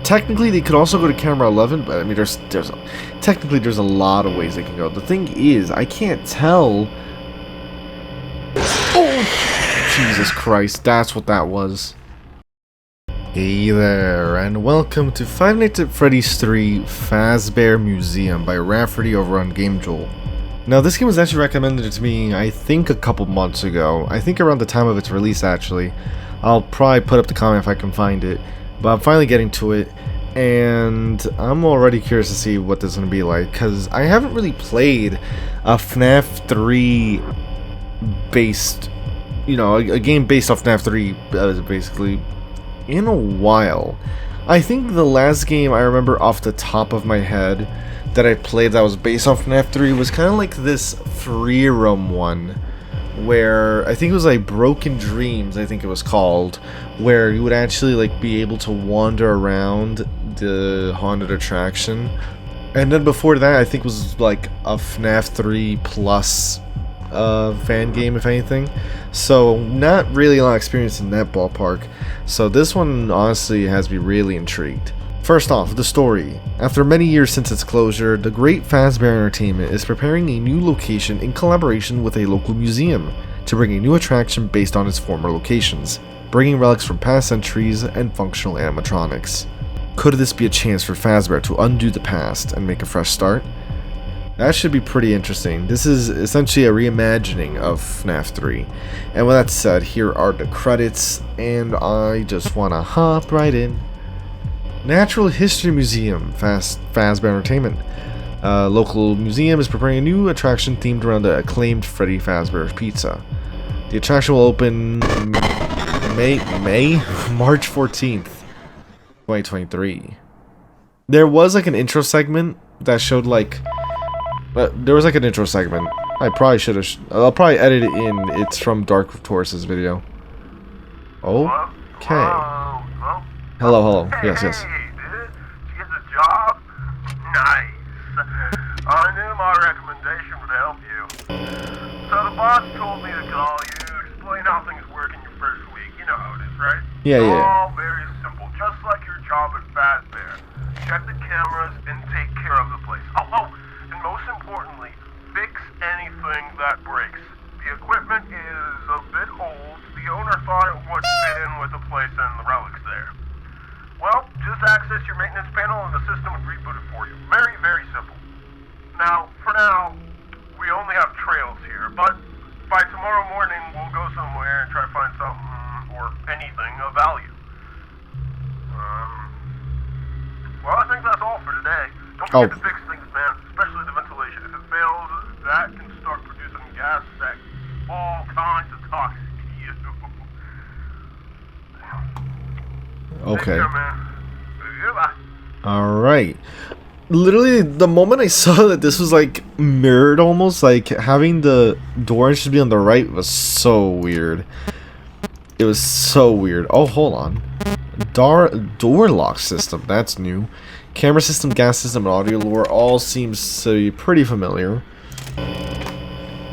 Technically, they could also go to camera 11, but I mean, technically there's a lot of ways they can go. The thing is, I can't tell. Oh, Jesus Christ, that's what that was. Hey there, and welcome to Five Nights at Freddy's 3 Fazbear Museum by Rafferty over on GameJolt. Now, this game was actually recommended to me, I think, a couple months ago. I think around the time of its release, actually. I'll probably put up the comment if I can find it. But I'm finally getting to it, and I'm already curious to see what this is going to be like, because I haven't really played a Fnaf 3 based, you know, a game based off Fnaf 3, basically, in a while. I think the last game I remember off the top of my head that I played that was based off Fnaf 3 was kind of like this free roam one, where I think it was like Broken Dreams, I think it was called, where you would actually like be able to wander around the haunted attraction. And then before that, I think was like a Fnaf 3 plus fan game, if anything. So not really a lot of experience in that ballpark. So this one honestly has me really intrigued. First off, the story. After many years since its closure, the Great Fazbear Entertainment is preparing a new location in collaboration with a local museum to bring a new attraction based on its former locations, bringing relics from past centuries and functional animatronics. Could this be a chance for Fazbear to undo the past and make a fresh start? That should be pretty interesting. This is essentially a reimagining of FNAF 3. And with that said, here are the credits, and I just want to hop right in. Natural History Museum, Fazbear Entertainment. Local museum is preparing a new attraction themed around the acclaimed Freddy Fazbear pizza. The attraction will open March 14th, 2023. There was like an intro segment that showed like, there was like an intro segment. I probably should have. I'll probably edit it in. It's from Dark Taurus's video. Okay. Hello. Yes. Hey, dude. Did you get the job? Nice. I knew my recommendation would help you. So the boss told me to call you, explain how things work in your first week. You know how it is, right? Yeah. All very simple, just like your job at Fazbear. Check the cameras and take care of the place. Oh, and most importantly, fix anything that breaks. The equipment is a bit old. The owner thought it would fit in with the place and the relics there. Well, just access your maintenance panel and the system would reboot it for you. Very, very simple. Now, for now, we only have trails here, but by tomorrow morning, we'll go somewhere and try to find something or anything of value. Well, I think that's all for today. Don't forget to fix things, man, especially the ventilation. If it fails, that can start producing gas that all kinds of toxic to you. Okay. Care, Alright. Literally, the moment I saw that this was like mirrored almost, like having the door should be on the right was so weird. It was so weird. Oh, hold on. Door lock system, that's new. Camera system, gas system, and audio lure all seems to be pretty familiar.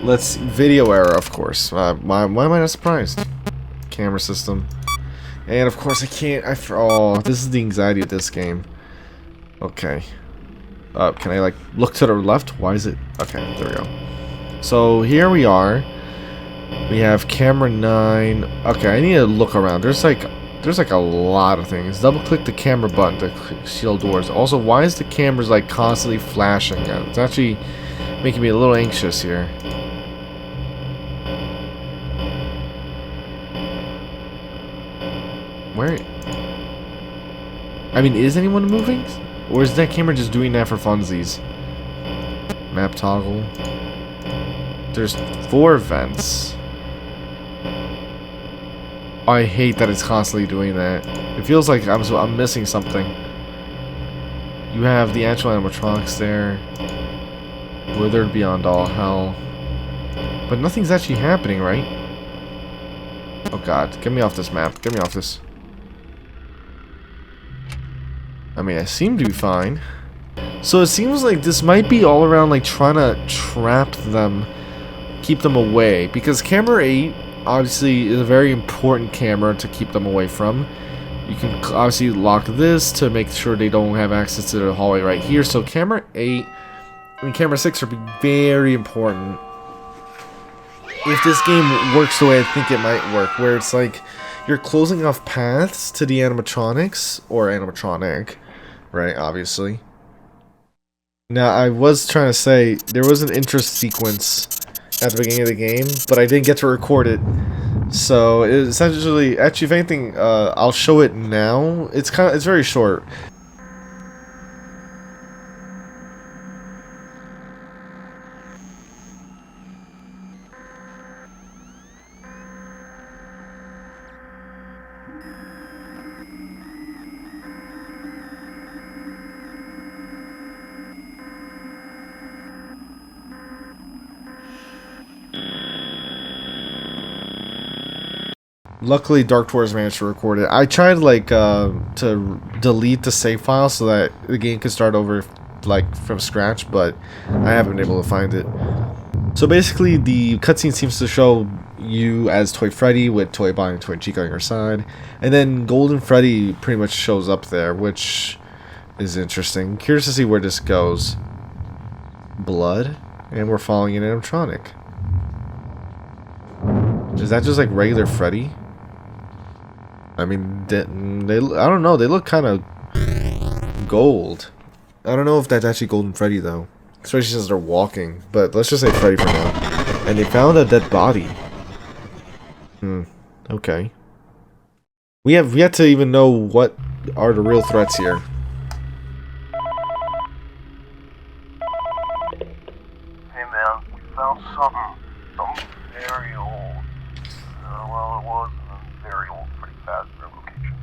Let's video error, of course. Why am I not surprised? Camera system. And of course I can't, this is the anxiety of this game. Okay. Can I like look to the left? Why is it? Okay, there we go. So here we are. We have camera 9. Okay, I need to look around. There's like a lot of things. Double click the camera button to seal doors. Also, why is the cameras like constantly flashing? It's actually making me a little anxious here. Where? I mean, is anyone moving? Or is that camera just doing that for funsies? Map toggle. There's 4 vents. I hate that it's constantly doing that. It feels like I'm missing something. You have the actual animatronics there. Withered beyond all hell. But nothing's actually happening, right? Oh god, get me off this map. Get me off this. I mean, I seem to be fine. So it seems like this might be all around like trying to trap them, keep them away. Because camera 8 obviously is a very important camera to keep them away from. You can obviously lock this to make sure they don't have access to the hallway right here. So camera 8 and camera 6 are very important. If this game works the way I think it might work, where it's like you're closing off paths to the animatronics, or animatronic, right, obviously. Now, I was trying to say, there was an intro sequence at the beginning of the game, but I didn't get to record it. So, it's essentially, actually, if anything, I'll show it now. It's very short. Luckily, Dark Tours managed to record it. I tried like to delete the save file so that the game could start over like from scratch, but I haven't been able to find it. So basically, the cutscene seems to show you as Toy Freddy with Toy Bonnie and Toy Chica on your side, and then Golden Freddy pretty much shows up there, which is interesting. Curious to see where this goes. Blood, and we're following an animatronic. Is that just like regular Freddy? I mean, they I don't know, they look kind of gold. I don't know if that's actually Golden Freddy though, especially since they're walking, but let's just say Freddy for now. And they found a dead body. Okay. We have yet to even know what are the real threats here. Hey man, we found something very old. Well, it was a very old, pretty Fazbear location.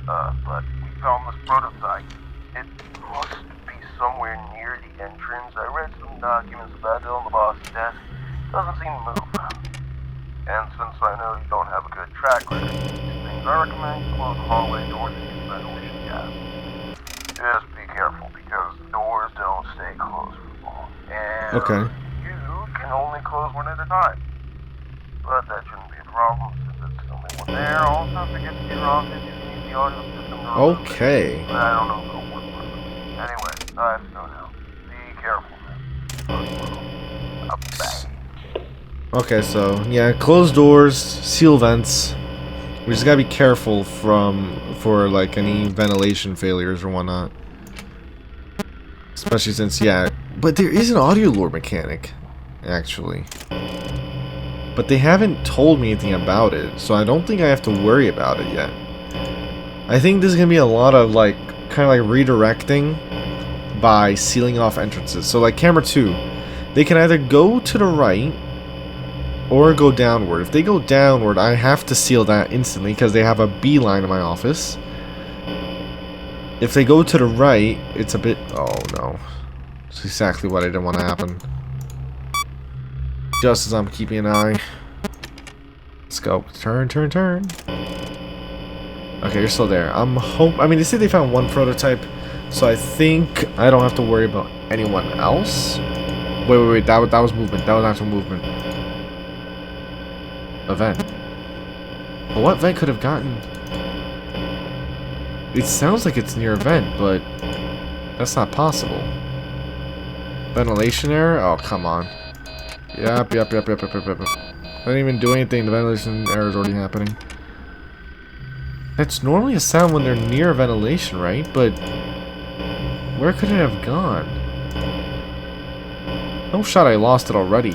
But we found this prototype. It must be somewhere near the entrance. I read some documents about it on the boss's desk. Doesn't seem to move. And since I know you don't have a good track record with these things, I recommend you close the hallway doors to use ventilation gas. Just be careful, because the doors don't stay closed for long. And Okay. you can only close one at a time. But that shouldn't be a problem since it's the only one there. Also, forget to turn off if you need the audio system to remove it. Okay. But I don't know if it'll work perfectly. Anyway, I have to go now. Be careful, man. A bang. Okay, so yeah, close doors, seal vents. We just gotta be careful for like any ventilation failures or whatnot. Especially since, yeah, but there is an audio lure mechanic, actually. But they haven't told me anything about it, so I don't think I have to worry about it yet. I think there's gonna be a lot of like, kind of like redirecting by sealing off entrances. So like camera 2, they can either go to the right or go downward. If they go downward, I have to seal that instantly because they have a beeline in my office. If they go to the right, it's a bit... Oh no. It's exactly what I didn't want to happen. Just as I'm keeping an eye. Let's go. Turn, turn, turn. Okay, you're still there. I mean, they say they found one prototype, so I think I don't have to worry about anyone else. Wait. That was movement. That was actual movement. A vent. But what vent could have gotten? It sounds like it's near a vent, but that's not possible. Ventilation error? Oh, come on. Yep. I didn't even do anything. The ventilation error is already happening. That's normally a sound when they're near ventilation, right? But where could it have gone? No shot I lost it already.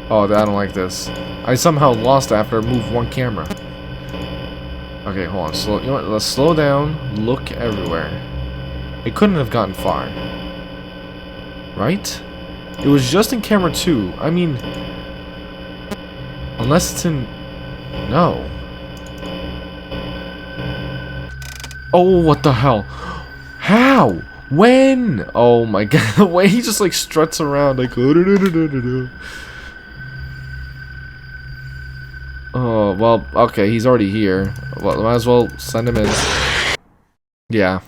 Oh, I don't like this. I somehow lost it after I moved one camera. Okay, hold on. You know what? Let's slow down. Look everywhere. It couldn't have gotten far. Right? It was just in camera 2. I mean... Unless it's in... No. Oh, what the hell? How? When? Oh my god. The way he just like struts around like... Oh, well, okay, he's already here. Well, might as well send him in. Yeah.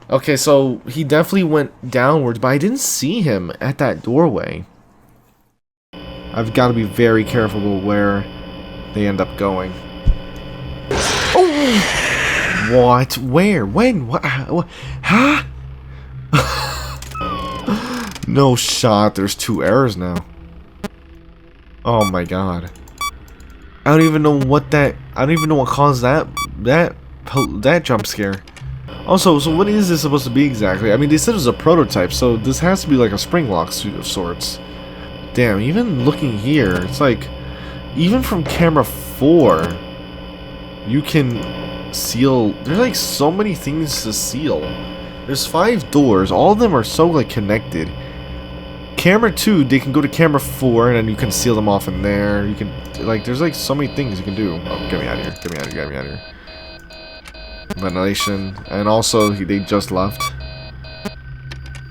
Okay, so he definitely went downwards, but I didn't see him at that doorway. I've got to be very careful where they end up going. What? Where? When? What? Huh? No shot. There's 2 errors now. Oh my god. I don't even know what that. I don't even know what caused that jump scare. Also, so what is this supposed to be exactly? I mean, they said it was a prototype, so this has to be like a spring lock suit of sorts. Damn, even looking here, it's like, even from camera 4, you can seal. There's like so many things to seal. There's 5 doors. All of them are so like connected. Camera 2, they can go to camera 4, and then you can seal them off in there. You can, like, there's like so many things you can do. Oh, get me out of here. Get me out of here. Get me out of here. Ventilation. And also, they just left.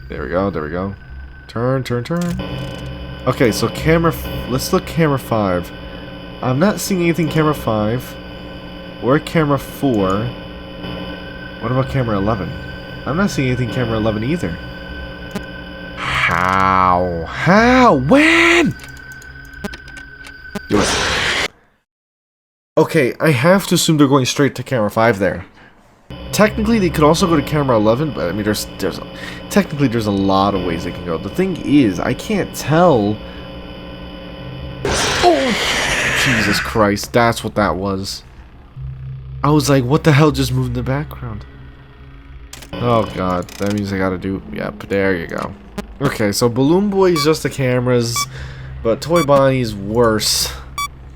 There we go. There we go. Turn, turn, turn. Okay, so camera... let's look camera 5. I'm not seeing anything camera 5. Or camera 4. What about camera 11? I'm not seeing anything camera 11 either. How? How? When? Do it. Okay, I have to assume they're going straight to camera 5 there. Technically, they could also go to camera 11, but I mean, technically there's a lot of ways they can go. The thing is, I can't tell. Oh, Jesus Christ, that's what that was. I was like, what the hell just moved in the background? Oh god, that means I gotta do. Yep, there you go. Okay, so Balloon Boy is just the cameras, but Toy Bonnie's worse.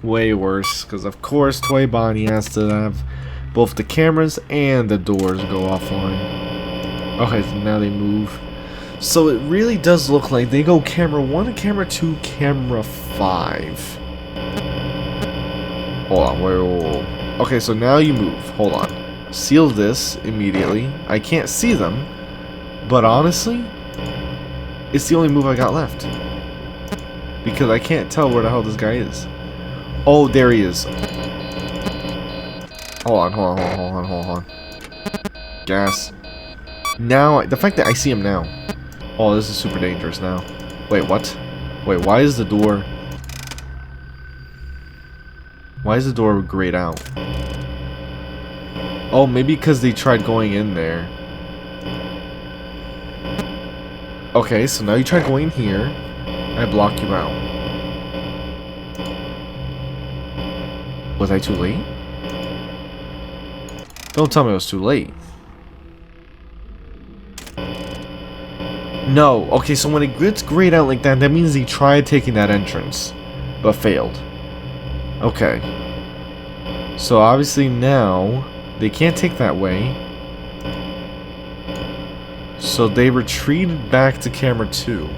Way worse, because of course Toy Bonnie has to have both the cameras and the doors go offline. Okay, so now they move. So it really does look like they go camera 1 to camera 2, camera 5. Hold on, wait. Okay, so now you move. Hold on. Seal this immediately. I can't see them, but honestly, it's the only move I got left. Because I can't tell where the hell this guy is. Oh, there he is. Hold on. Gas. Now, the fact that I see him now. Oh, this is super dangerous now. Wait, what? Wait, why is the door... why is the door grayed out? Oh, maybe because they tried going in there. Okay, so now you try going in here. I block you out. Was I too late? Don't tell me I was too late. No. Okay, so when it gets grayed out like that, that means he tried taking that entrance, but failed. Okay. So obviously now, they can't take that way. So they retreated back to camera 2.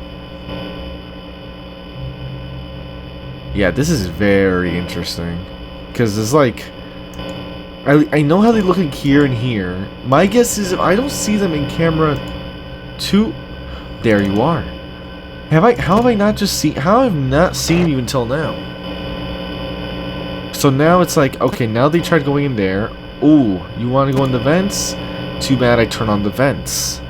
Yeah, this is very interesting. Because it's like... I know how they look like here and here. My guess is if I don't see them in camera 2... There you are. How have I not just seen... how have I not seen you until now? So now it's like, okay, now they tried going in there. Ooh, you want to go in the vents? Too bad I turn on the vents.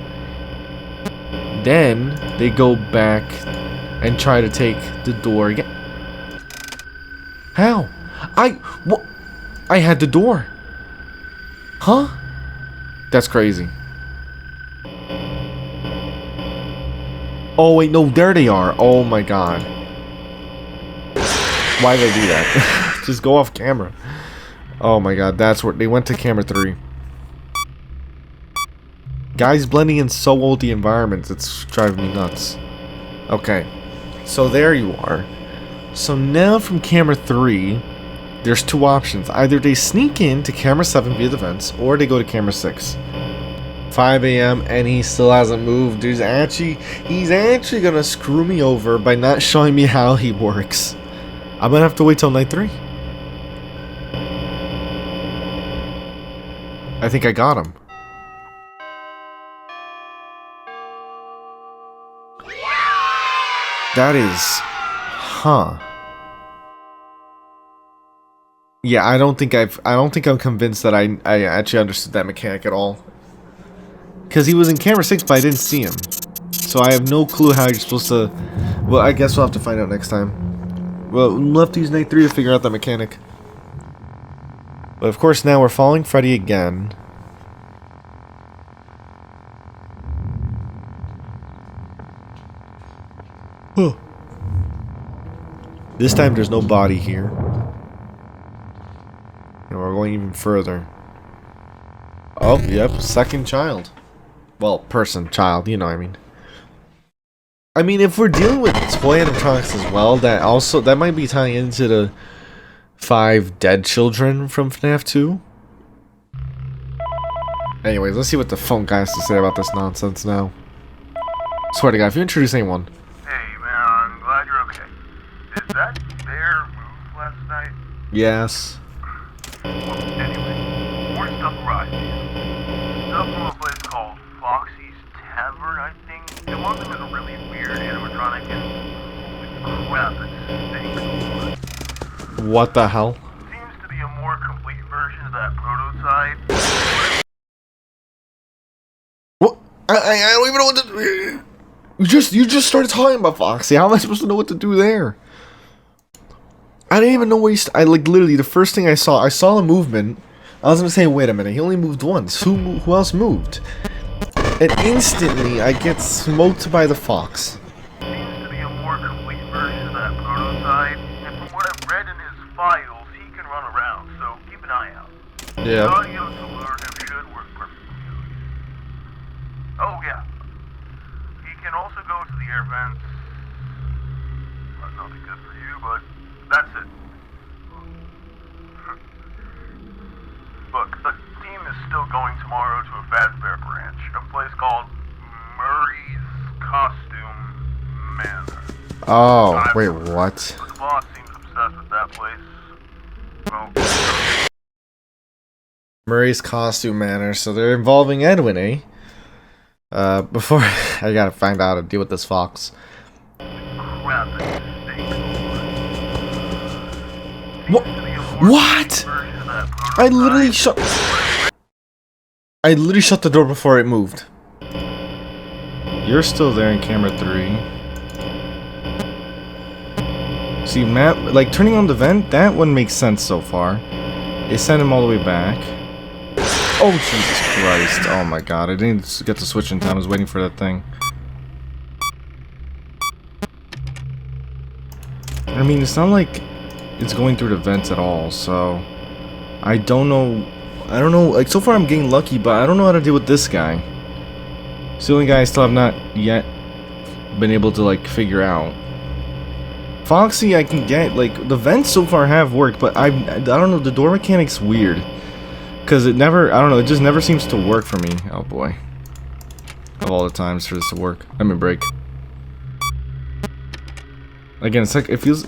Then they go back and try to take the door again. How? What? I had the door. Huh? That's crazy. Oh wait, no, there they are. Oh my god. Why did they do that? Just go off camera. Oh my god, that's where they went to camera 3. Guys blending in so well with the environments, it's driving me nuts. Okay, so there you are. So now from camera 3, there's 2 options. Either they sneak in to camera 7 via the vents, or they go to camera 6. 5 a.m. and he still hasn't moved. He's actually gonna screw me over by not showing me how he works. I'm gonna have to wait till night 3. I think I got him. That is... huh. Yeah, I don't think I'm convinced that I actually understood that mechanic at all. Because he was in camera 6, but I didn't see him. So I have no clue how you're supposed to... well, I guess we'll have to find out next time. Well, we'll have to use night 3 to figure out that mechanic. But of course now we're following Freddy again. Huh. This time there's no body here. And we're going even further. Oh, yep, second child. Well, person, child, you know what I mean. I mean, if we're dealing with toy animatronics as well, that might be tying into the 5 dead children from Fnaf 2. Anyways, let's see what the phone guy has to say about this nonsense now. Swear to God, if you introduce anyone. Hey man, I'm glad you're okay. Did that bear move last night? Yes. Well, anyway, more stuff arrived. Stuff from a place called Foxy's Tavern, I think. The one that was a really weird animatronic and holy crap, it stinks. What the hell? Seems to be a more complete version of that prototype. What? I don't even know what to. You just started talking about Foxy. How am I supposed to know what to do there? I didn't even know where I like literally the first thing I saw a movement. I was gonna say, wait a minute, he only moved once. Who else moved? And instantly I get smoked by the fox. Seems to be a more complete version of that prototype, and from what I've read in his files, he can run around, so keep an eye out. Yeah. The audio to lure him should work perfectly. Oh yeah. He can also go to the air vents. That's nothing good for you, but that's it. Look, the team is still going tomorrow to a Fazbear branch, a place called Murray's Costume Manor. Oh, wait, what? But the boss seems obsessed with that place. Well, Murray's Costume Manor, so they're involving Edwin, eh? Before I gotta find out how to deal with this fox. crap, it stinks. What? What? I literally shut the door before it moved. You're still there in camera 3. See, Matt, like turning on the vent, that one makes sense so far. It sent him all the way back. Oh, Jesus Christ. Oh my God, I didn't get the switch in time. I was waiting for that thing. I mean, it's not like it's going through the vents at all, so I don't know, like so far I'm getting lucky, but I don't know how to deal with this guy. It's the only guy I still have not yet been able to like figure out. Foxy I can get, like the vents so far have worked, but I don't know, the door mechanic's weird. Cause it never, I don't know, it just never seems to work for me. Oh boy. Of all the times for this to work. Let me break. Again, it's like, it feels,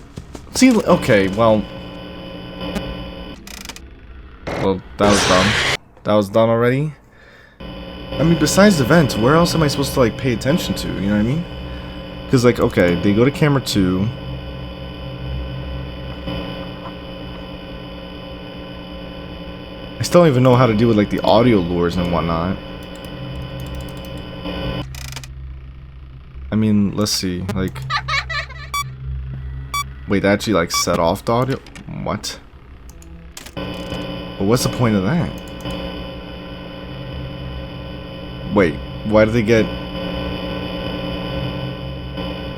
see, okay, well, that was done. That was done already. I mean, besides the vents, where else am I supposed to, like, pay attention to? You know what I mean? Because, like, okay, they go to camera 2. I still don't even know how to deal with, like, the audio lures and whatnot. I mean, let's see, like... Wait, that actually, like, set off the audio? What? But what's the point of that? Wait, why did they get...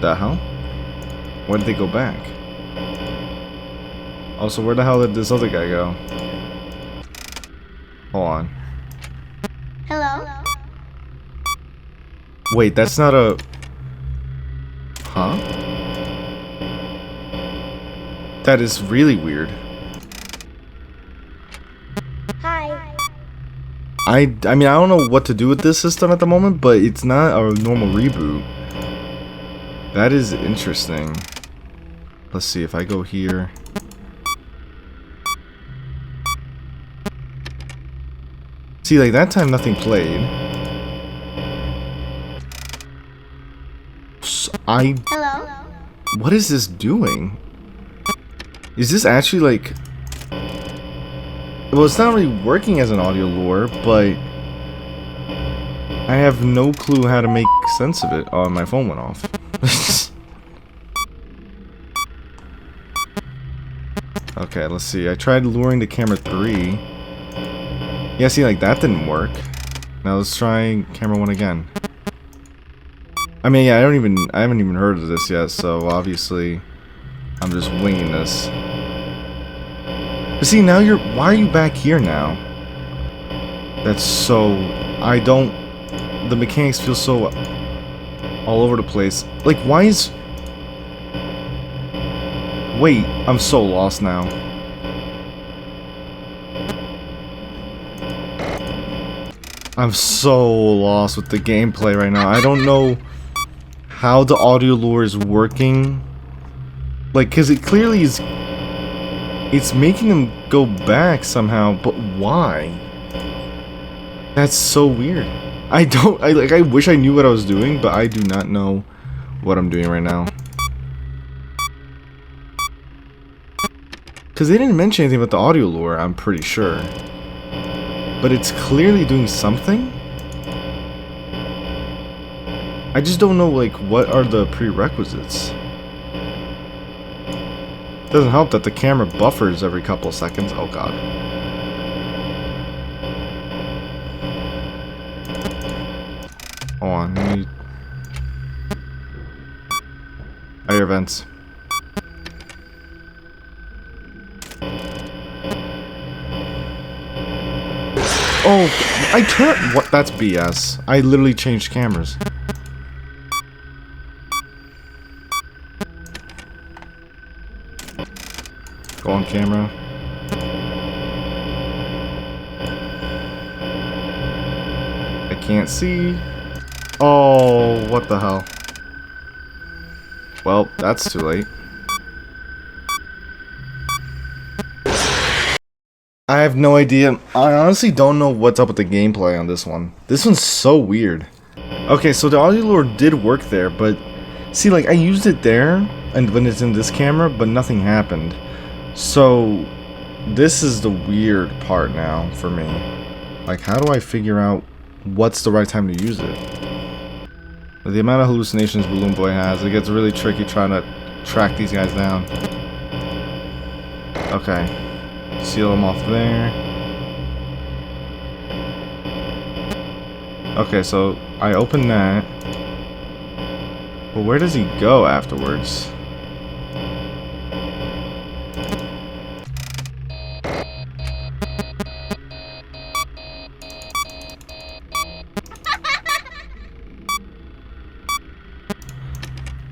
The hell? Why did they go back? Also, where the hell did this other guy go? Hold on. Hello? Wait, that's not a... Huh? That is really weird. Hi. I mean, I don't know what to do with this system at the moment, but it's not a normal reboot. That is interesting. Let's see if I go here. See, like that time nothing played. Hello? What is this doing? Is this actually like... Well, it's not really working as an audio lure, but I have no clue how to make sense of it. Oh, my phone went off. Okay, let's see. I tried luring the camera 3. Yeah, see, like that didn't work. Now let's try camera 1 again. I mean, yeah, I haven't even heard of this yet, so obviously I'm just winging this. But see, now why are you back here now? That's so, the mechanics feel so all over the place. Like, why is, wait, I'm so lost now. I'm so lost with the gameplay right now. I don't know how the audio lure is working. Like, cause it clearly is, it's making them go back somehow, but why? That's so weird. I wish I knew what I was doing, but I do not know what I'm doing right now. Cause they didn't mention anything about the audio lure, I'm pretty sure. But it's clearly doing something? I just don't know, like, what are the prerequisites? Doesn't help that the camera buffers every couple of seconds. Oh god. Hold on, let me... Air vents. Oh, I can't... What? That's BS. I literally changed cameras. Go on camera. I can't see. Oh, what the hell. Well, that's too late. I have no idea. I honestly don't know what's up with the gameplay on this one. This one's so weird. Okay, so the audio lure did work there, but see, like, I used it there, and when it's in this camera, but nothing happened. So, this is the weird part now for me. Like, how do I figure out what's the right time to use it? The amount of hallucinations Balloon Boy has, it gets really tricky trying to track these guys down. Okay. Seal them off there. Okay, so I open that. But where does he go afterwards?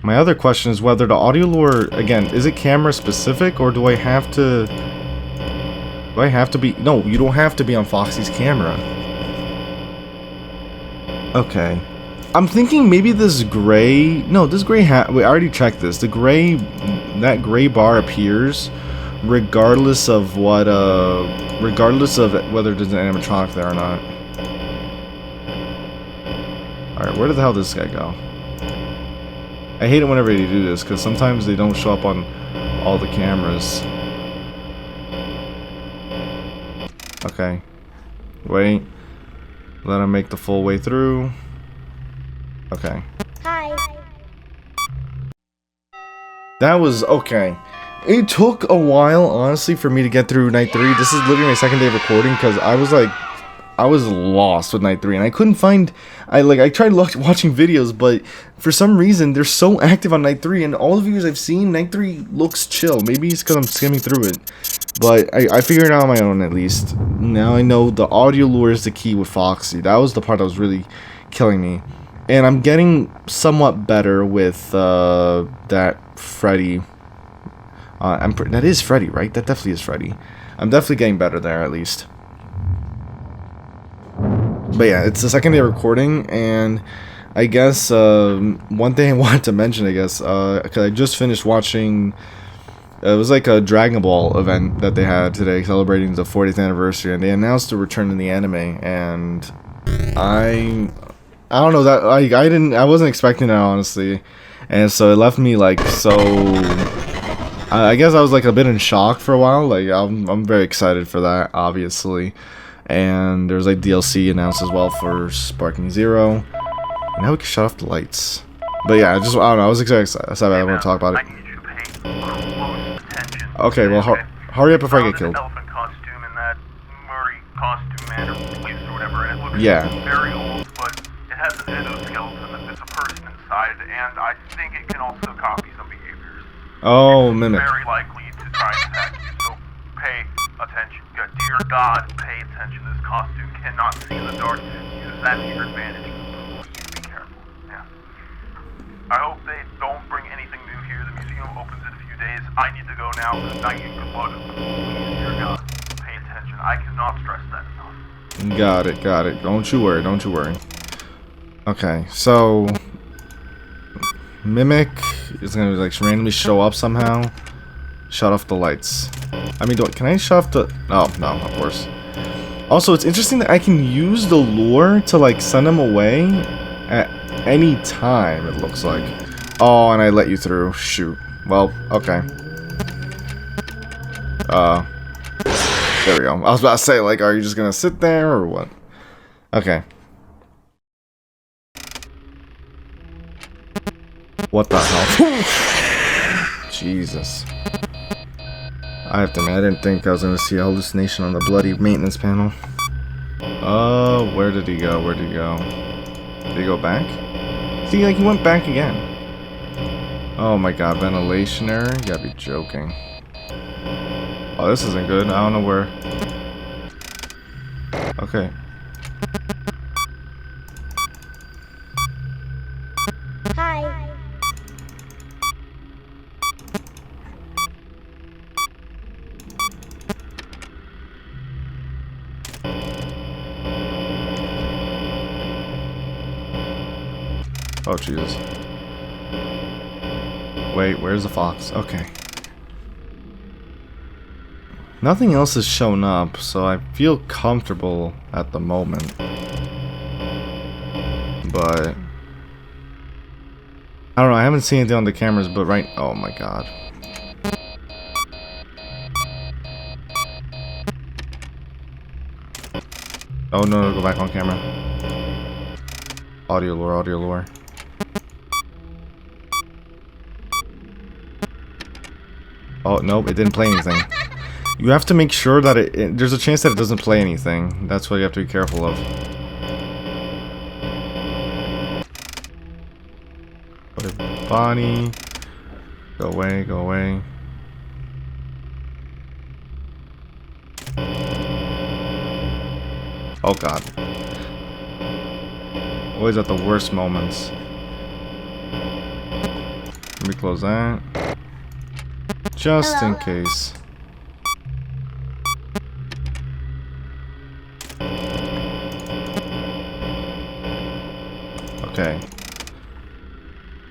My other question is whether the audio lure, again, is it camera specific, or do I have to... Do I have to be... No, you don't have to be on Foxy's camera. Okay. I'm thinking maybe this gray... No, this gray hat... Wait, I already checked this. The gray... That gray bar appears regardless of what, regardless of whether there's an animatronic there or not. Alright, where the hell did this guy go? I hate it whenever they do this, because sometimes they don't show up on all the cameras. Okay. Wait. Let him make the full way through. Okay. Hi. That was okay. It took a while, honestly, for me to get through night 3. This is literally my second day of recording, because I was like... I was lost with night 3, and I couldn't find... I tried watching videos, but for some reason, they're so active on night 3, and all the videos I've seen, night 3 looks chill. Maybe it's because I'm skimming through it. But I figured it out on my own, at least. Now I know the audio lure is the key with Foxy. That was the part that was really killing me. And I'm getting somewhat better with that Freddy. That is Freddy, right? That definitely is Freddy. I'm definitely getting better there, at least. But yeah, it's the second day of recording, and I guess one thing I wanted to mention, I guess, because I just finished watching, it was like a Dragon Ball event that they had today celebrating the 40th anniversary, and they announced a return in the anime, and I don't know, that I wasn't expecting that, honestly, and so it left me like so. I guess I was like a bit in shock for a while. Like I'm very excited for that, obviously. And there's like DLC announced as well for Sparking Zero. And now we can shut off the lights. But yeah, I don't know. I was excited. I want to talk about it. Okay, well, hurry up before I get killed. Elephant costume and that Murray costume man or police or whatever, and it looks Yeah. very old, but it has an endoskeleton that fits a person inside and I think it can also copy some behaviors. Oh, It's mimic. very likely to try and attack you, so pay attention. Dear God, pay attention. This costume cannot see in the dark. Use that to your advantage. Please be careful. Yeah. I hope they don't bring anything new here. The museum opens in a few days. I need to go now because I get good luck. Please, dear God, pay attention. I cannot stress that enough. Got it, got it. Don't you worry, don't you worry. Okay, so Mimic is gonna like randomly show up somehow. Shut off the lights. I mean, can I shut off the... Oh, no, of course. Also, it's interesting that I can use the lure to like send them away at any time, it looks like. Oh, and I let you through. Shoot. Well, okay. There we go. I was about to say, like, are you just gonna sit there or what? Okay. What the hell? Jesus. I have to admit, I didn't think I was gonna see a hallucination on the bloody maintenance panel. Oh, where did he go? Where did he go? Did he go back? See, like, he went back again. Oh my god, ventilation error? You gotta be joking. Oh, this isn't good. I don't know where. Okay. Hi. Oh, Jesus. Wait, where's the fox? Okay. Nothing else has shown up, so I feel comfortable at the moment. But I don't know, I haven't seen anything on the cameras, but right... Oh my god. Oh no, go back on camera. Audio lore, audio lore. Oh, nope, it didn't play anything. You have to make sure that there's a chance that it doesn't play anything. That's what you have to be careful of. Bonnie. Go away, go away. Oh god. Always at the worst moments. Let me close that. Just in case. Okay.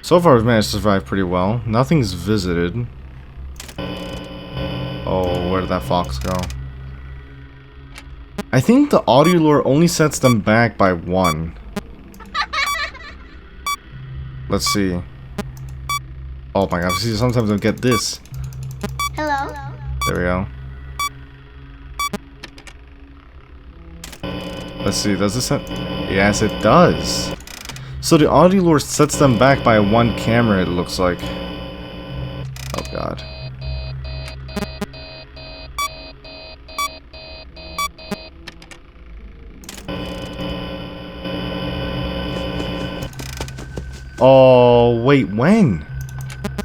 So far we've managed to survive pretty well. Nothing's visited. Oh, where did that fox go? I think the audio lure only sets them back by 1. Let's see. Oh my god, see, sometimes I get this. Hello. There we go. Let's see, does this set... Yes, it does. So the audio lure sets them back by 1 camera, it looks like. Oh god. Oh, wait, when?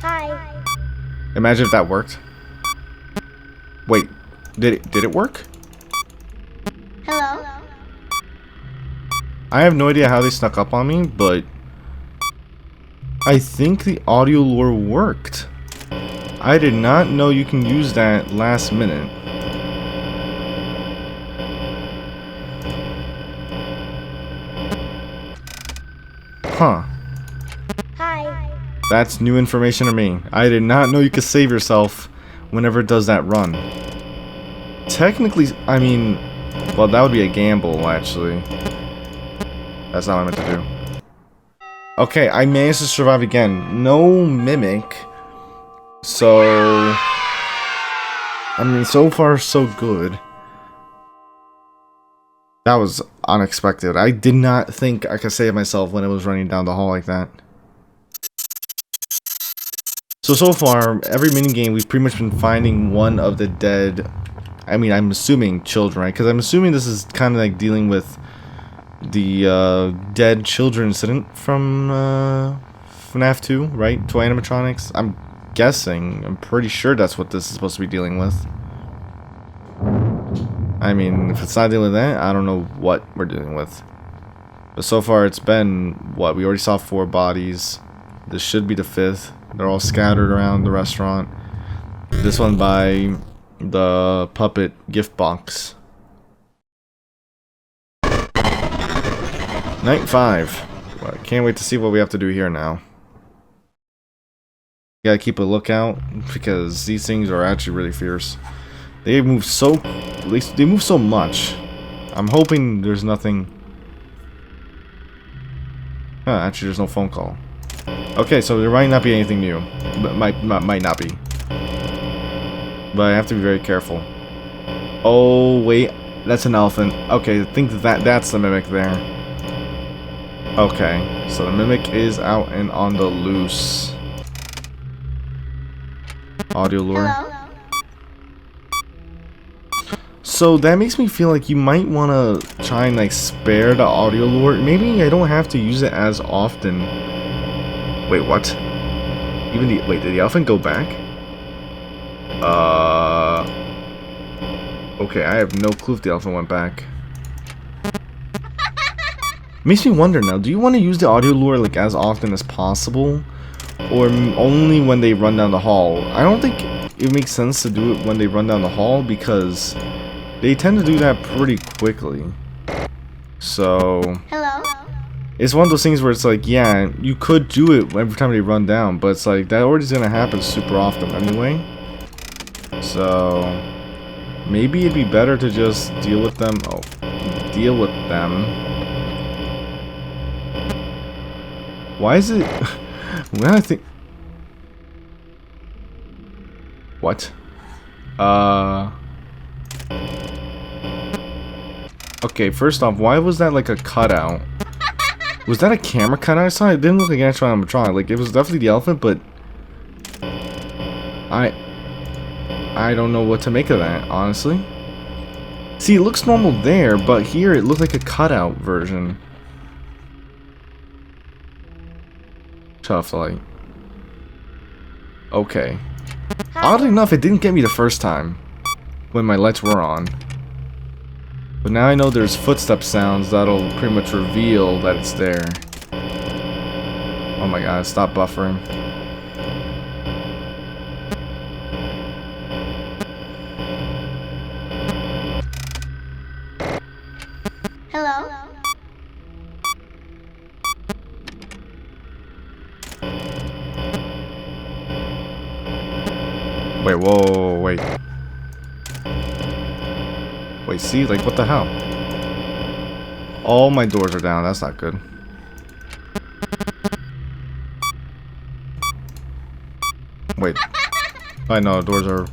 Hi. Imagine if that worked. Wait, did it work? Hello. I have no idea how they snuck up on me, but I think the audio lure worked. I did not know you can use that last minute. Huh. Hi. That's new information to me. I did not know you could save yourself whenever it does that run. Technically, I mean, well, that would be a gamble, actually. That's not what I meant to do. Okay, I managed to survive again. No mimic. So, I mean, so far so good. That was unexpected. I did not think I could save myself when it was running down the hall like that. So far, every minigame, we've pretty much been finding one of the dead... I mean, I'm assuming children, right? Because I'm assuming this is kind of like dealing with the dead children incident from Fnaf 2, right? Toy animatronics? I'm guessing. I'm pretty sure that's what this is supposed to be dealing with. I mean, if it's not dealing with that, I don't know what we're dealing with. But so far it's been, what, we already saw 4 bodies. This should be the 5th. They're all scattered around the restaurant. This one by the puppet gift box. Night 5. Well, I can't wait to see what we have to do here now. Gotta keep a lookout because these things are actually really fierce. They move so, they move so much. I'm hoping there's nothing. Actually, there's no phone call. Okay, so there might not be anything new, but might not be. But I have to be very careful. Oh wait, that's an elephant. Okay, I think that's the mimic there. Okay, so the mimic is out and on the loose. Audio lure. Hello? So that makes me feel like you might want to try and like spare the audio lure. Maybe I don't have to use it as often. Wait, what? Wait, did the elephant go back? Okay, I have no clue if the elephant went back. Makes me wonder now, do you want to use the audio lure like as often as possible? Or only when they run down the hall? I don't think it makes sense to do it when they run down the hall because they tend to do that pretty quickly. So Hello? it's one of those things where it's like, yeah, you could do it every time they run down, but it's like that already is gonna happen super often anyway. So maybe it'd be better to just deal with them. Oh, deal with them. Why is it? When I think. What? Okay, first off, why was that like a cutout? Was that a camera cutout? I saw it didn't look like an actual animatronic. Like it was definitely the elephant, but I don't know what to make of that, honestly. See, it looks normal there, but here it looked like a cutout version. Shut off the light. Okay. Oddly enough, it didn't get me the first time when my lights were on. But now I know there's footstep sounds that'll pretty much reveal that it's there. Oh my god, stop buffering. Hello? Wait, whoa, wait. Wait, see? Like, what the hell? All my doors are down. That's not good. Wait. I know, doors are...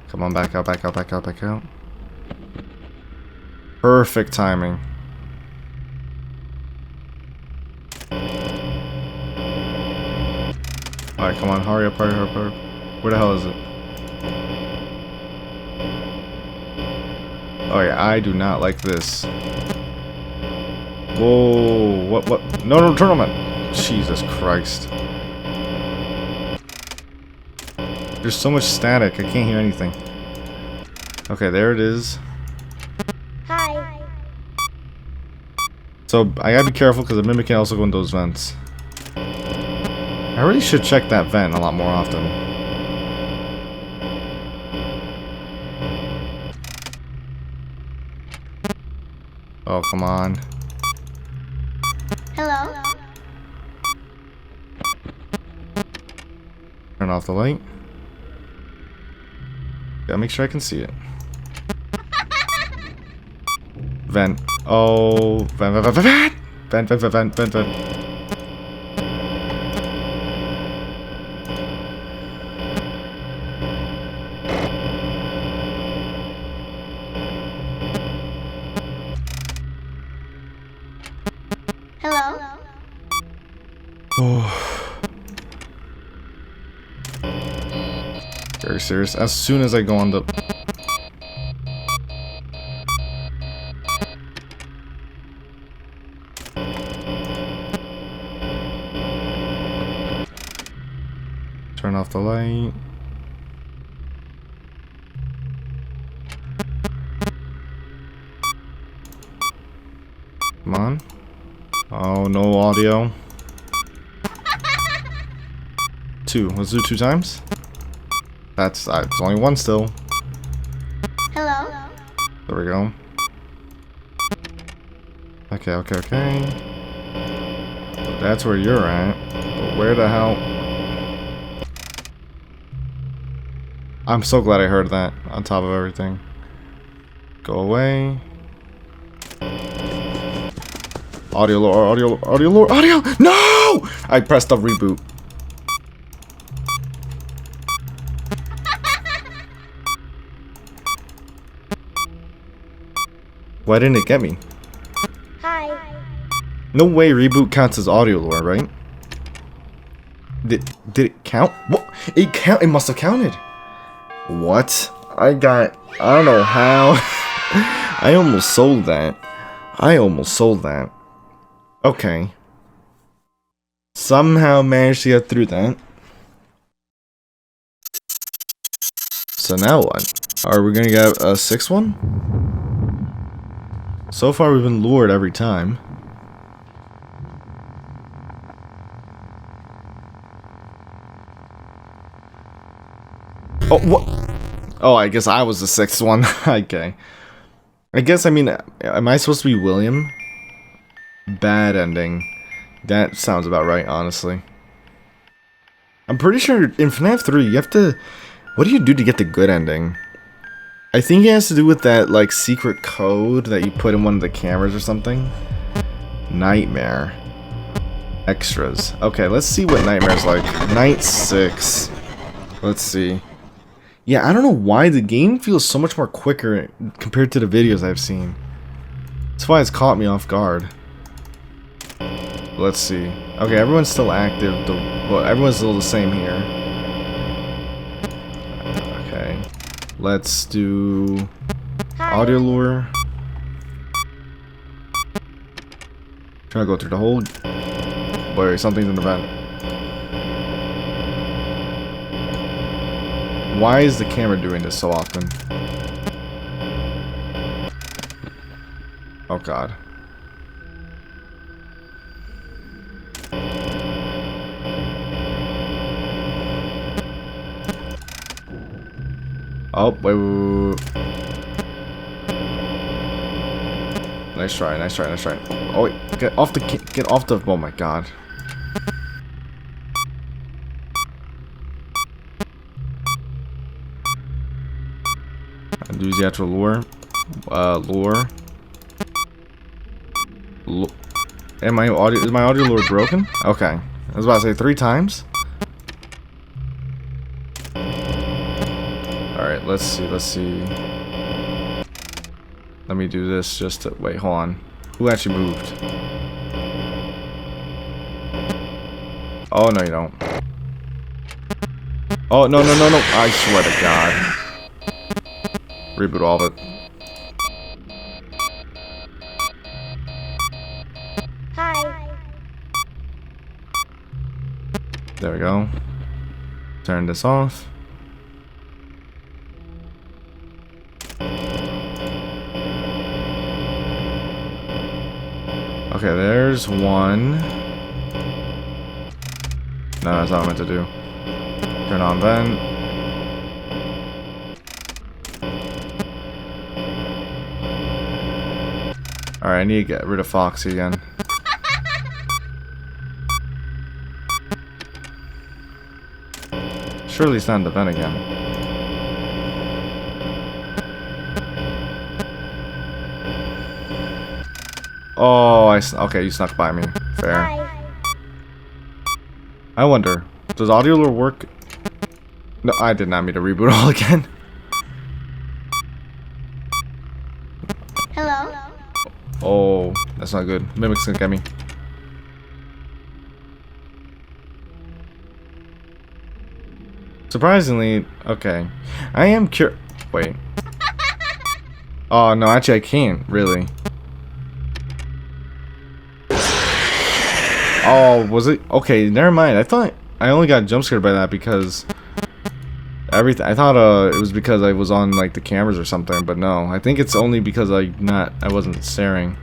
Come on, back out, back out, back out, back out. Perfect timing. Alright, come on, hurry up, hurry up, hurry up. Where the hell is it? Oh yeah, I do not like this. Whoa, what? No, no, turn on that. Jesus Christ. There's so much static, I can't hear anything. Okay, there it is. Hi. So, I gotta be careful because the mimic can also go in those vents. I really should check that vent a lot more often. Oh, come on. Hello? Turn off the light. Gotta make sure I can see it. Vent. Oh, vent, vent, vent, vent, vent, vent, vent, vent, vent. Hello? Oh. Very serious. As soon as I go on the... Turn off the light. Come on. Oh, no audio. 2. Let's do 2 times. That's it's only 1 still. Hello? There we go. Okay. That's where you're at. But where the hell? I'm so glad I heard that on top of everything. Go away. Audio lore, audio! No! I pressed the reboot. Why didn't it get me? Hi. No way reboot counts as audio lore, right? Did it count? What? It must have counted. What? I don't know how. I almost sold that. Okay. Somehow managed to get through that. So now what? Are we gonna get a 6th one? So far we've been lured every time. Oh, what? Oh, I guess I was the 6th one. Okay. I guess, I mean, am I supposed to be William? Bad ending. That sounds about right, honestly. I'm pretty sure in Fnaf 3, you have to... What do you do to get the good ending? I think it has to do with that, like, secret code that you put in one of the cameras or something. Nightmare. Extras. Okay, let's see what Nightmare's like. Night 6. Let's see. Yeah, I don't know why the game feels so much more quicker compared to the videos I've seen. That's why it's caught me off guard. Let's see. Okay, everyone's still active. Well, everyone's still the same here. Okay. Let's do audio lure. Trying to go through the whole... Wait, something's in the vent. Why is the camera doing this so often? Oh god. Oh, wait. Nice try. Oh wait, get off the, oh my god. Use the actual lure. Lure. Is my audio lure broken? Okay. I was about to say 3 times. Alright, let's see. Let me do this just to... Wait, hold on. Who actually moved? Oh, no you don't. Oh, no. I swear to God. Reboot all of it. Hi. There we go. Turn this off. Okay, there's one. No, that's not what I meant to do. Turn on vent. Alright, I need to get rid of Foxy again. Surely it's not in the vent again. Oh, okay, you snuck by me. Fair. Hi. I wonder, does audio lure work? No, I did not mean to reboot all again. Hello? Oh, that's not good. Mimic's gonna get me. Surprisingly, okay. I am wait. Oh, no, actually I can't, really. Oh, was it? Okay, never mind. I thought I only got jump scared by that because everything. I thought it was because I was on like the cameras or something, but no. I think it's only because I wasn't staring.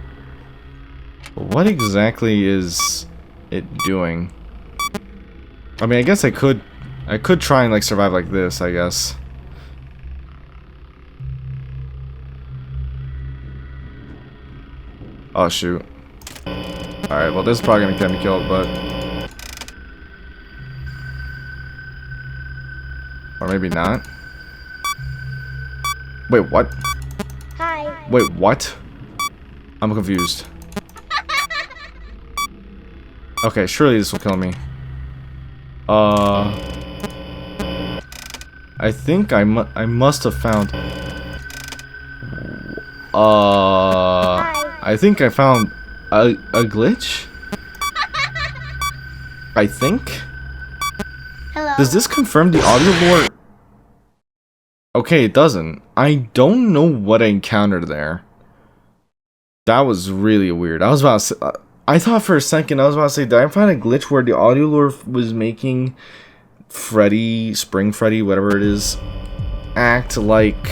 What exactly is it doing? I mean, I guess I could try and like survive like this, I guess. Oh shoot. Alright, well this is probably gonna get me killed, but or maybe not. Wait, what? Hi. Wait, what? I'm confused. Okay, surely this will kill me. I think I must have found. I think I found a glitch. I think. Hello. Does this confirm the audio lore? Okay, it doesn't. I don't know what I encountered there. That was really weird. I was about to say, I thought for a second, I was about to say, did I find a glitch where the audio lore was making Freddy, Spring Freddy, whatever it is, act like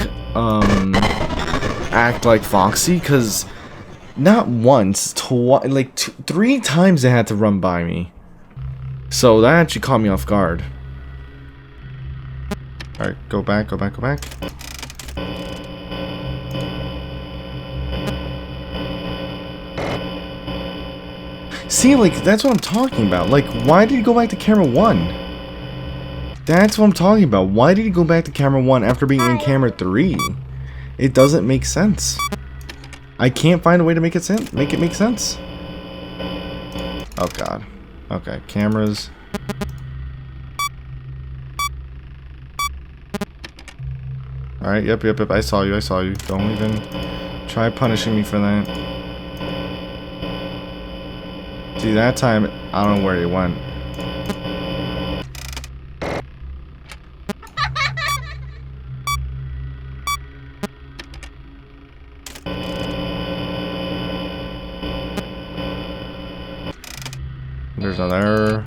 Foxy? Because not once, like 3 times they had to run by me. So that actually caught me off guard. Alright, go back, go back, go back. See, like, that's what I'm talking about. Like, why did he go back to camera 1? That's what I'm talking about. Why did he go back to camera 1 after being in camera 3? It doesn't make sense. I can't find a way to make it make sense. Oh god. Okay, cameras. Alright, yep, I saw you, Don't even try punishing me for that. See, that time, I don't know where he went. There's another.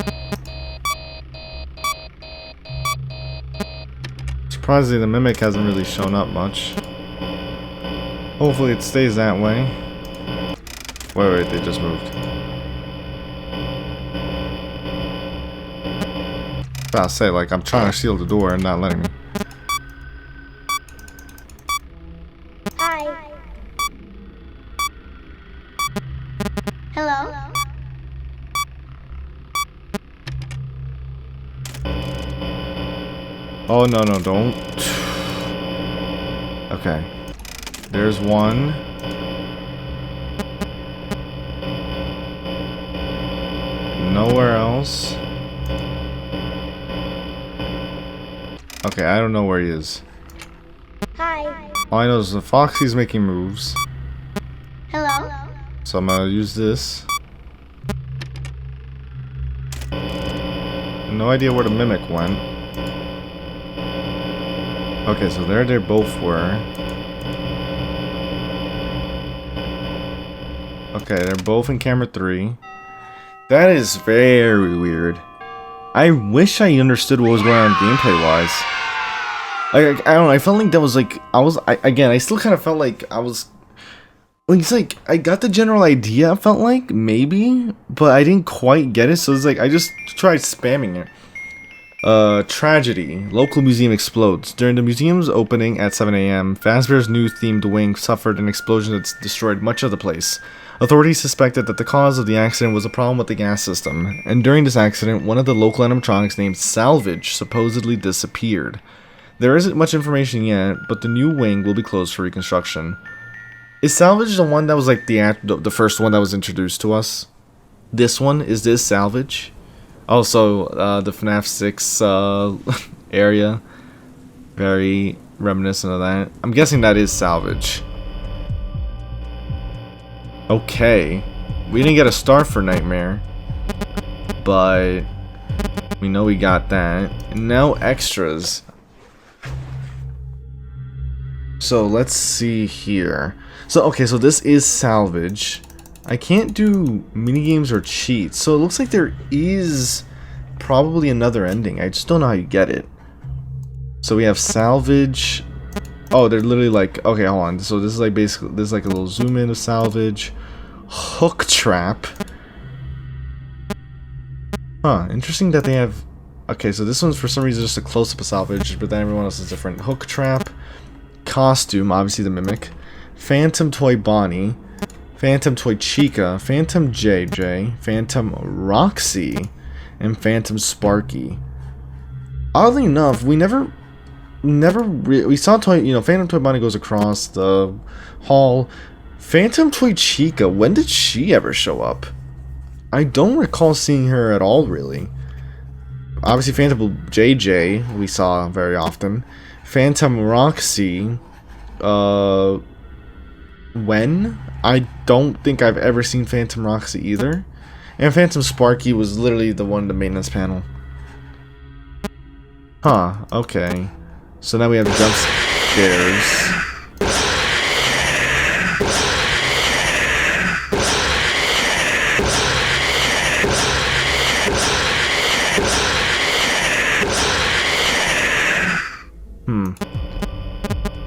Surprisingly, the mimic hasn't really shown up much. Hopefully it stays that way. Wait, they just moved. I'll say, like, I'm trying to seal the door and not letting me. Hi. Hello. Oh, no, don't. Okay. There's one. Nowhere else. Okay, I don't know where he is. Hi. All I know is the Foxy's making moves. Hello. So I'm gonna use this. No idea where the mimic went. Okay, so there they both were. Okay, they're both in camera 3. That is very weird. I wish I understood what was going on gameplay-wise. Like, I don't know, I felt like that was like, I still kind of felt like I was, like, it's like, I got the general idea, I felt like, maybe, but I didn't quite get it, so it's like, I just tried spamming it. Tragedy. Local museum explodes. During the museum's opening at 7 AM, Fazbear's new themed wing suffered an explosion that destroyed much of the place. Authorities suspected that the cause of the accident was a problem with the gas system, and during this accident, one of the local animatronics named Salvage supposedly disappeared. There isn't much information yet, but the new wing will be closed for reconstruction. Is Salvage the one that was like the first one that was introduced to us? This one? Is this Salvage? Also, the Fnaf 6 area. Very reminiscent of that. I'm guessing that is Salvage. Okay. We didn't get a star for Nightmare. But we know we got that. And now extras. So let's see here. So okay, so this is Salvage. I can't do minigames or cheats, so it looks like there is probably another ending. I just don't know how you get it. So we have salvage. Oh, they're literally like, okay, hold on. So this is like basically, this is like a little zoom in of salvage. Hook trap. Huh, interesting that they have, okay, so this one's for some reason just a close-up of salvage, but then everyone else is different. Hook trap. Costume, obviously the mimic. Phantom Toy Bonnie. Phantom Toy Chica. Phantom JJ. Phantom Roxy. And Phantom Sparky. Oddly enough, we we saw Toy, you know, Phantom Toy Bonnie goes across the hall. Phantom Toy Chica, when did she ever show up? I don't recall seeing her at all, really. Obviously, Phantom JJ we saw very often. Phantom Roxy, when? I don't think I've ever seen Phantom Roxy either. And Phantom Sparky was literally the one in the maintenance panel. Huh, okay. So now we have jump scares.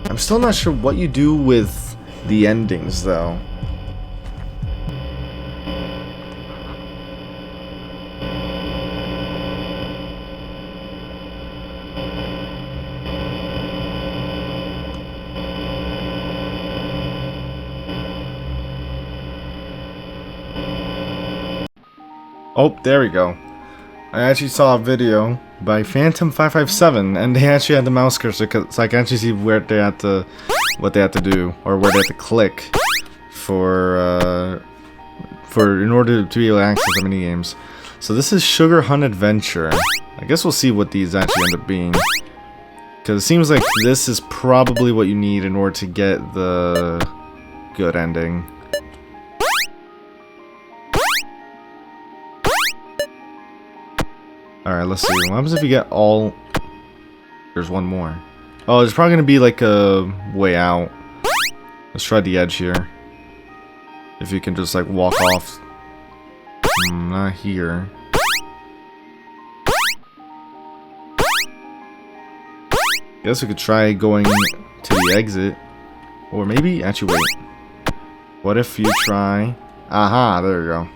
I'm still not sure what you do with the endings, though. Oh, there we go. I actually saw a video by Phantom557, and they actually had the mouse cursor, so I can actually see where they had to, what they had to do, or where they had to click for in order to be able to access the mini games. So this is Sugar Hunt Adventure. I guess we'll see what these actually end up being, because it seems like this is probably what you need in order to get the good ending. Alright, let's see. What happens if you get all... There's one more. Oh, there's probably going to be like a way out. Let's try the edge here. If you can just like walk off. Not here. Guess we could try going to the exit. Or maybe... Actually, wait. What if you try... Aha, there we go.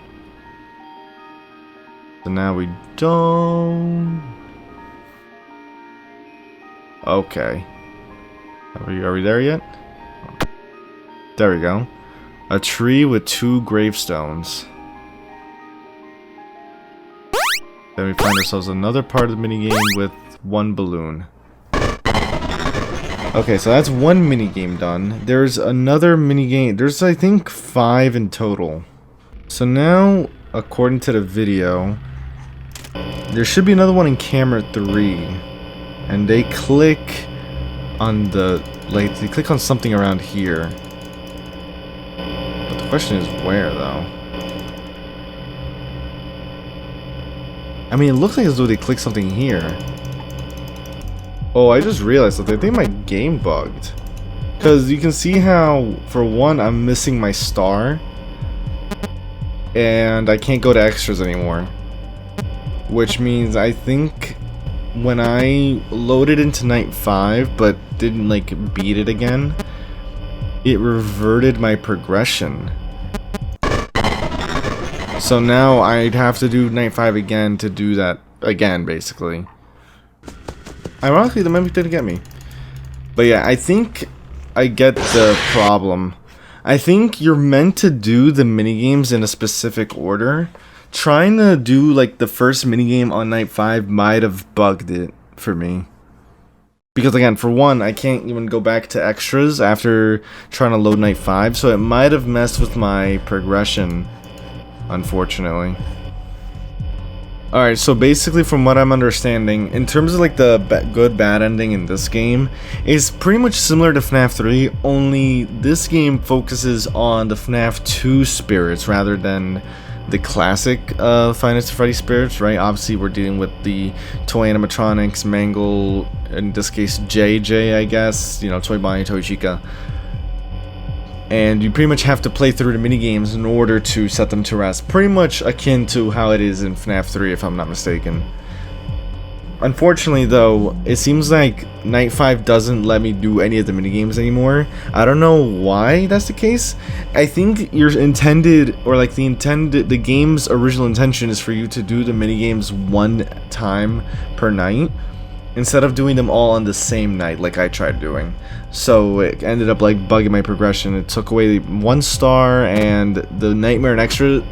So now we don't... Okay. Are we there yet? There we go. A tree with 2 gravestones. Then we find ourselves another part of the minigame with 1 balloon. Okay, so that's 1 minigame done. There's another minigame. There's, I think, 5 in total. So now, according to the video... There should be another one in camera 3, and they click on the, like, they click on something around here. But the question is where, though? I mean, it looks like as though they click something here. Oh, I just realized that I think my game bugged. Because you can see how, for one, I'm missing my star, and I can't go to extras anymore. Which means I think when I loaded into night 5 but didn't like beat it again, it reverted my progression. So now I'd have to do night 5 again to do that again, basically. Ironically, the mimic didn't get me. But yeah, I think I get the problem. I think you're meant to do the minigames in a specific order. Trying to do like the first minigame on night 5 might have bugged it for me. Because again, for one, I can't even go back to extras after trying to load night 5, so it might have messed with my progression, unfortunately. Alright, so basically from what I'm understanding, in terms of like the good bad ending in this game, is pretty much similar to Fnaf 3, only this game focuses on the Fnaf 2 spirits rather than the classic Five Nights at Freddy's spirits, right? Obviously, we're dealing with the toy animatronics, Mangle, in this case, JJ, I guess, you know, Toy Bonnie, Toy Chica. And you pretty much have to play through the minigames in order to set them to rest. Pretty much akin to how it is in FNAF 3, if I'm not mistaken. Unfortunately, though, it seems like Night 5 doesn't let me do any of the minigames anymore. I don't know why that's the case. I think your intended, or like the game's original intention is for you to do the minigames one time per night, instead of doing them all on the same night like I tried doing. So it ended up like bugging my progression. It took away 1 star and the Nightmare and Extra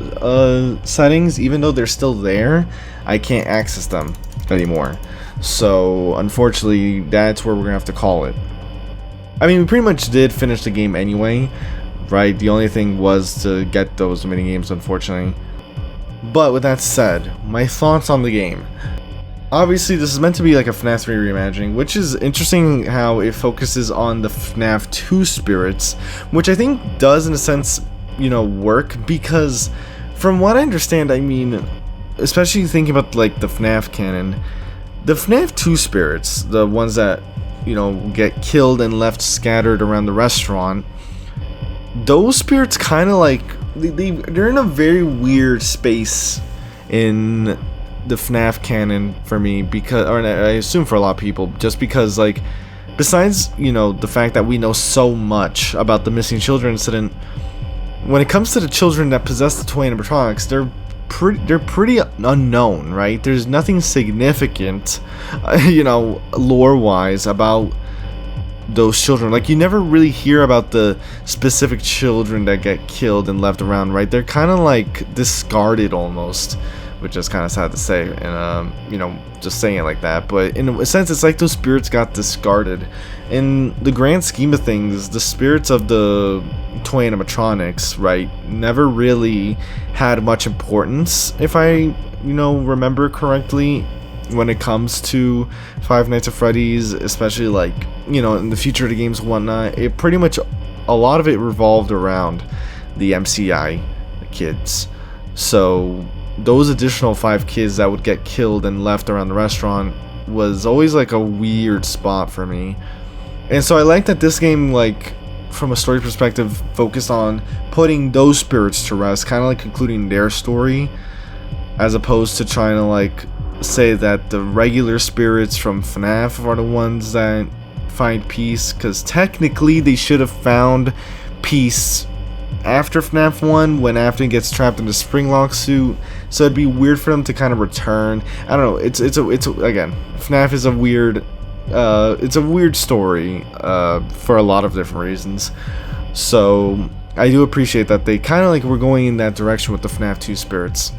settings. Even though they're still there, I can't access them anymore. So unfortunately, that's where we're gonna have to call it. I mean, we pretty much did finish the game anyway, right? The only thing was to get those mini games, unfortunately. But with that said, my thoughts on the game. Obviously, this is meant to be like a FNAF 3 reimagining, which is interesting how it focuses on the FNAF 2 spirits, which I think does, in a sense, you know, work, because from what I understand, I mean, especially thinking about like the FNAF canon, the FNAF 2 spirits, the ones that, you know, get killed and left scattered around the restaurant, those spirits kind of like, they're in a very weird space in the FNAF canon for me, because, or I assume for a lot of people, just because, like, besides, you know, the fact that we know so much about the missing children incident, when it comes to the children that possess the toy animatronics, they're pretty unknown, right? There's nothing significant, you know, lore-wise about those children. Like, you never really hear about the specific children that get killed and left around, right? They're kind of like discarded almost, which is kind of sad to say, and you know, just saying it like that, but in a sense, it's like those spirits got discarded. In the grand scheme of things, the spirits of the toy animatronics, right, never really had much importance, if I, you know, remember correctly, when it comes to Five Nights at Freddy's, especially like, you know, in the future of the games and whatnot. It pretty much, a lot of it revolved around the MCI, the kids. So those additional 5 kids that would get killed and left around the restaurant was always like a weird spot for me. And so I like that this game, like, from a story perspective, focused on putting those spirits to rest, kind of like concluding their story, as opposed to trying to like say that the regular spirits from FNAF are the ones that find peace, because technically they should have found peace after FNAF 1, when Afton gets trapped in the Springlock suit, so it'd be weird for them to kind of return. I don't know, it's again, FNAF is a weird, it's a weird story, for a lot of different reasons, so I do appreciate that they kind of like were going in that direction with the FNAF 2 spirits.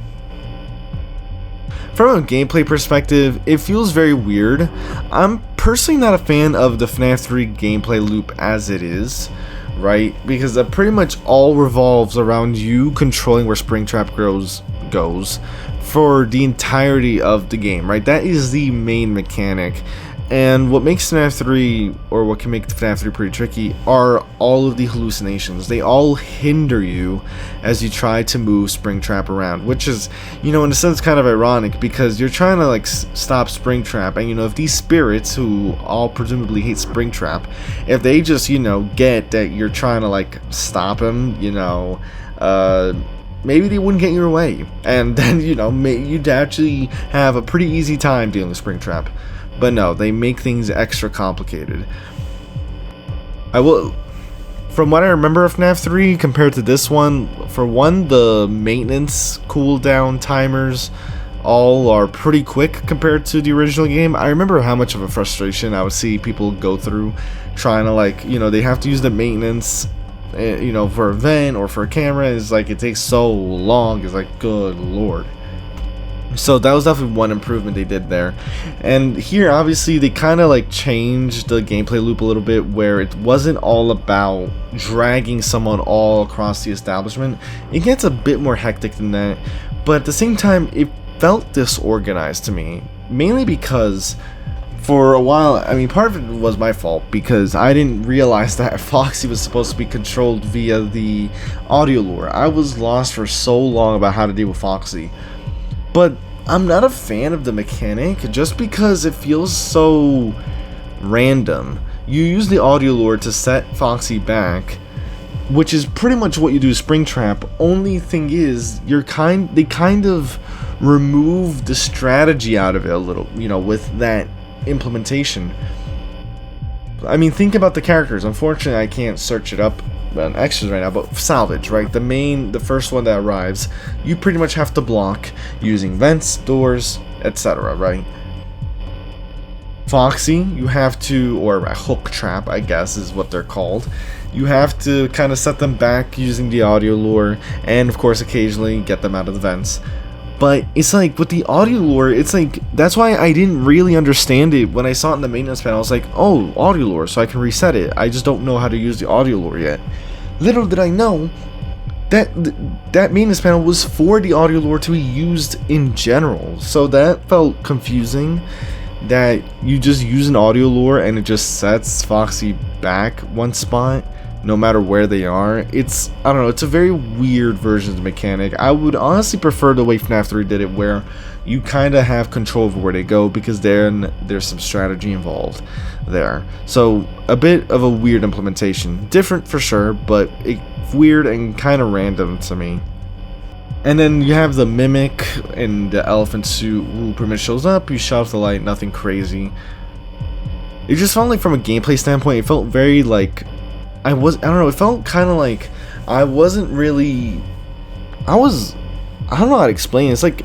From a gameplay perspective, it feels very weird. I'm personally not a fan of the FNAF 3 gameplay loop as it is, right? Because that pretty much all revolves around you controlling where Springtrap goes for the entirety of the game, right? That is the main mechanic. And what makes FNAF 3, or what can make FNAF 3 pretty tricky, are all of the hallucinations. They all hinder you as you try to move Springtrap around, which is, you know, in a sense kind of ironic, because you're trying to like stop Springtrap, and you know, if these spirits, who all presumably hate Springtrap, if they just, you know, get that you're trying to like stop him, you know, maybe they wouldn't get your way, and then, you know, you'd actually have a pretty easy time dealing with Springtrap. But no, they make things extra complicated. From what I remember of FNAF 3 compared to this one, for one, the maintenance cooldown timers all are pretty quick compared to the original game. I remember how much of a frustration I would see people go through trying to, like, you know, they have to use the maintenance, you know, for a vent or for a camera. It's like, it takes so long. It's like, good lord. So that was definitely one improvement they did there. And here, obviously, they kind of like changed the gameplay loop a little bit, where it wasn't all about dragging someone all across the establishment. It gets a bit more hectic than that, but at the same time, it felt disorganized to me, mainly because for a while, I mean, part of it was my fault, because I didn't realize that Foxy was supposed to be controlled via the audio lure. I was lost for so long about how to deal with Foxy. But I'm not a fan of the mechanic, just because it feels so random. You use the audio lure to set Foxy back, which is pretty much what you do with Springtrap. Only thing is, they kind of remove the strategy out of it a little, you know, with that implementation. I mean, think about the characters. Unfortunately, I can't search it up on extras right now, but salvage, right? The first one that arrives, you pretty much have to block using vents, doors, etc., right? Foxy, you have to, or a hook trap, I guess is what they're called. You have to kind of set them back using the audio lure, and of course occasionally get them out of the vents. But it's like, with the audio lure, it's like, that's why I didn't really understand it when I saw it in the maintenance panel. I was like, oh, audio lure, so I can reset it. I just don't know how to use the audio lure yet. Little did I know that that maintenance panel was for the audio lure to be used in general. So that felt confusing, that you just use an audio lure and it just sets Foxy back one spot no matter where they are. It's, I don't know, it's a very weird version of the mechanic. I would honestly prefer the way Fnaf 3 did it, where you kind of have control over where they go, because then there's some strategy involved there. So a bit of a weird implementation, different for sure, but weird and kind of random to me. And then you have the mimic in the elephant suit who pretty much shows up, you shut off the light, nothing crazy. It just felt like, from a gameplay standpoint, it felt very like, I don't know, it felt kind of like I wasn't really, I don't know how to explain it. It's like,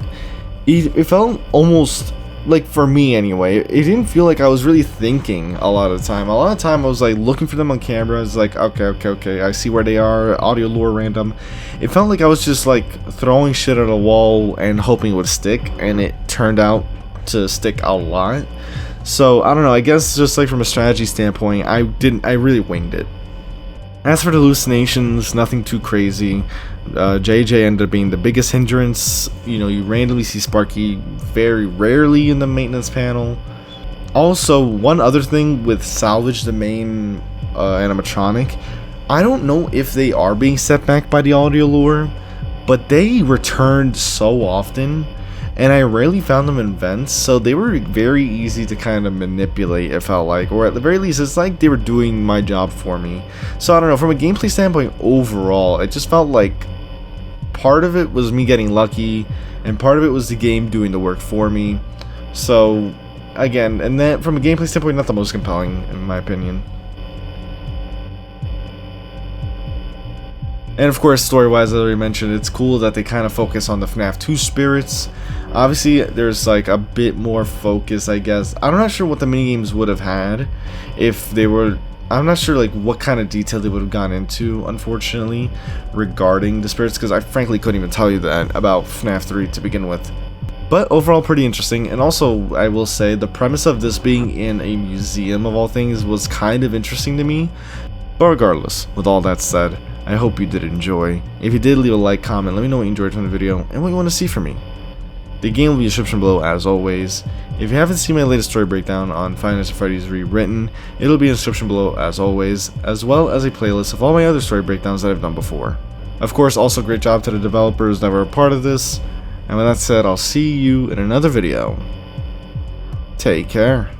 it felt almost like, for me anyway, it didn't feel like I was really thinking a lot of the time. A lot of the time I was like looking for them on camera. It's like, okay, I see where they are, audio lure random. It felt like I was just like throwing shit at a wall and hoping it would stick, and it turned out to stick a lot. So I don't know, I guess just like from a strategy standpoint, I really winged it. As for the hallucinations, nothing too crazy. JJ ended up being the biggest hindrance. You know, you randomly see Sparky very rarely in the maintenance panel. Also, one other thing with Salvage, the main animatronic, I don't know if they are being set back by the audio lure, but they returned so often, and I rarely found them in vents, so they were very easy to kind of manipulate, it felt like, or at the very least, it's like they were doing my job for me. So I don't know, from a gameplay standpoint overall, it just felt like part of it was me getting lucky, and part of it was the game doing the work for me. So, again, and that, from a gameplay standpoint, not the most compelling, in my opinion. And of course, story-wise, as I already mentioned, it's cool that they kind of focus on the FNAF 2 spirits. Obviously, there's like a bit more focus, I guess. I'm not sure what the minigames would have had if they were... I'm not sure like what kind of detail they would have gone into, unfortunately, regarding the spirits, because I frankly couldn't even tell you that about FNAF 3 to begin with. But overall, pretty interesting. And also, I will say, the premise of this being in a museum of all things was kind of interesting to me. But regardless, with all that said, I hope you did enjoy. If you did, leave a like, comment, let me know what you enjoyed from the video and what you want to see from me. The game will be in the description below as always. If you haven't seen my latest story breakdown on Five Nights at Freddy's Rewritten, it'll be in the description below as always, as well as a playlist of all my other story breakdowns that I've done before. Of course, also great job to the developers that were a part of this, and with that said, I'll see you in another video. Take care.